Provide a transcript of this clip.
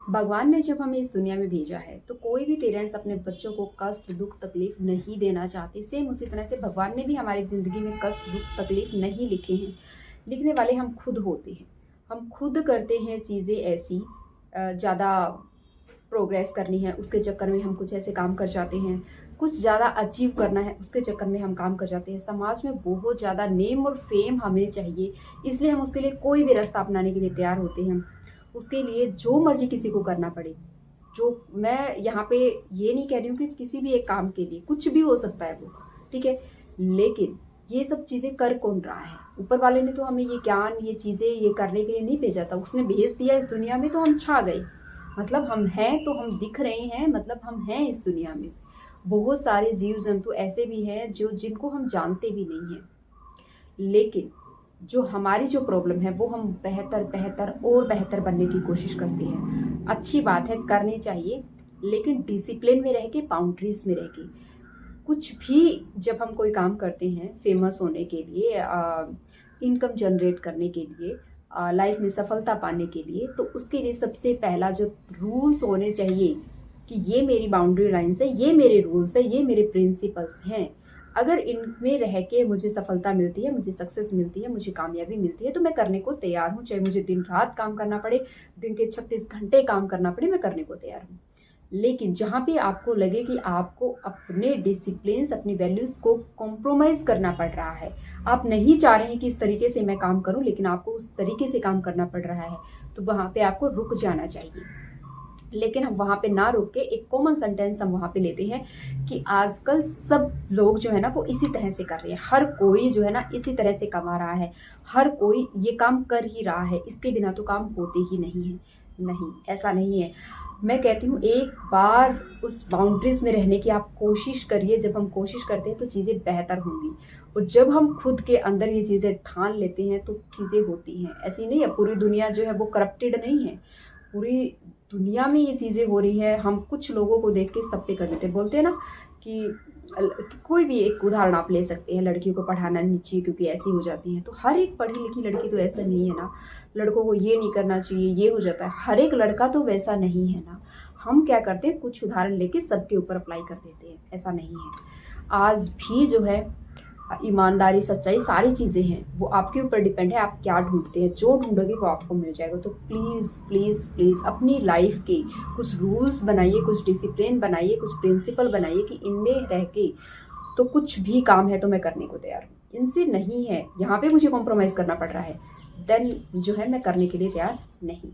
भगवान ने जब हमें इस दुनिया में भेजा है तो कोई भी पेरेंट्स अपने बच्चों को कष्ट दुख तकलीफ नहीं देना चाहते। सेम उसी तरह से भगवान ने भी हमारी ज़िंदगी में कष्ट दुख तकलीफ नहीं लिखे हैं। लिखने वाले हम खुद होते हैं। हम खुद करते हैं चीज़ें ऐसी, ज़्यादा प्रोग्रेस करनी है उसके चक्कर में हम कुछ ऐसे काम कर जाते हैं, कुछ ज़्यादा अचीव करना है उसके चक्कर में हम काम कर जाते हैं। समाज में बहुत ज़्यादा नेम और फेम हमें चाहिए, इसलिए हम उसके लिए कोई भी रास्ता अपनाने के लिए तैयार होते हैं। उसके लिए जो मर्ज़ी किसी को करना पड़े। जो मैं यहाँ पे ये नहीं कह रही हूँ कि किसी भी एक काम के लिए कुछ भी हो सकता है वो, ठीक है? लेकिन ये सब चीज़ें कर कौन रहा है? ऊपर वाले ने तो हमें ये ज्ञान, ये चीज़ें ये करने के लिए नहीं भेजा था। उसने भेज दिया इस दुनिया में तो हम छा गए। मतलब हम हैं तो हम दिख रहे हैं, मतलब हम हैं इस दुनिया में। बहुत सारे जीव-जंतु ऐसे भी हैं जिनको हम जानते भी नहीं हैं। लेकिन जो हमारी जो प्रॉब्लम है वो हम बेहतर, बेहतर और बेहतर बनने की कोशिश करते हैं। अच्छी बात है, करनी चाहिए, लेकिन डिसिप्लिन में रह के, बाउंड्रीज़ में रह के। कुछ भी जब हम कोई काम करते हैं फेमस होने के लिए, इनकम जनरेट करने के लिए, लाइफ में सफलता पाने के लिए, तो उसके लिए सबसे पहला जो रूल्स होने चाहिए कि ये मेरी बाउंड्री लाइन्स है, ये मेरे रूल्स है, ये मेरे प्रिंसिपल्स हैं। अगर इनमें रह के मुझे सफलता मिलती है, मुझे सक्सेस मिलती है, मुझे कामयाबी मिलती है, तो मैं करने को तैयार हूँ। चाहे मुझे दिन रात काम करना पड़े, दिन के 36 घंटे काम करना पड़े, मैं करने को तैयार हूँ। लेकिन जहाँ पे आपको लगे कि आपको अपने डिसिप्लिन्स, अपनी वैल्यूज़ को कॉम्प्रोमाइज़ करना पड़ रहा है, आप नहीं चाह रहे हैं कि इस तरीके से मैं काम करूँ, लेकिन आपको उस तरीके से काम करना पड़ रहा है, तो वहाँ पे आपको रुक जाना चाहिए। लेकिन हम वहाँ पे ना रुक के एक कॉमन सेंटेंस हम वहाँ पे लेते हैं कि आजकल सब लोग जो है ना वो इसी तरह से कर रहे हैं। हर कोई जो है ना इसी तरह से कमा रहा है, हर कोई ये काम कर ही रहा है, इसके बिना तो काम होते ही नहीं हैं। नहीं, ऐसा नहीं है। मैं कहती हूँ एक बार उस बाउंड्रीज़ में रहने की आप कोशिश करिए। जब हम कोशिश करते हैं तो चीज़ें बेहतर होंगी, और जब हम खुद के अंदर ये चीज़ें ठान लेते हैं तो चीज़ें होती हैं। ऐसी नहीं है, पूरी दुनिया जो है वो करप्टेड नहीं है। पूरी दुनिया में ये चीज़ें हो रही है, हम कुछ लोगों को देख के सब पे कर देते हैं। बोलते हैं ना कि कोई भी एक उदाहरण आप ले सकते हैं, लड़कियों को पढ़ाना नहीं चाहिए क्योंकि ऐसी हो जाती हैं। तो हर एक पढ़ी लिखी लड़की तो ऐसा नहीं है ना, लड़कों को ये नहीं करना चाहिए, ये हो जाता है। हर एक लड़का तो वैसा नहीं है ना। हम क्या करते हैं, कुछ उदाहरण लेके सबके ऊपर अप्लाई कर देते हैं, ऐसा नहीं है। आज भी जो है ईमानदारी, सच्चाई, सारी चीज़ें हैं, वो आपके ऊपर डिपेंड है आप क्या ढूँढते हैं। जो ढूँढोगे वो आपको मिल जाएगा। तो प्लीज़, प्लीज़, प्लीज़ अपनी लाइफ़ के कुछ रूल्स बनाइए, कुछ डिसिप्लिन बनाइए, कुछ प्रिंसिपल बनाइए कि इनमें रह के तो कुछ भी काम है तो मैं करने को तैयार हूँ। इनसे नहीं है, यहाँ पे मुझे कॉम्प्रोमाइज़ करना पड़ रहा है, देन जो है मैं करने के लिए तैयार नहीं।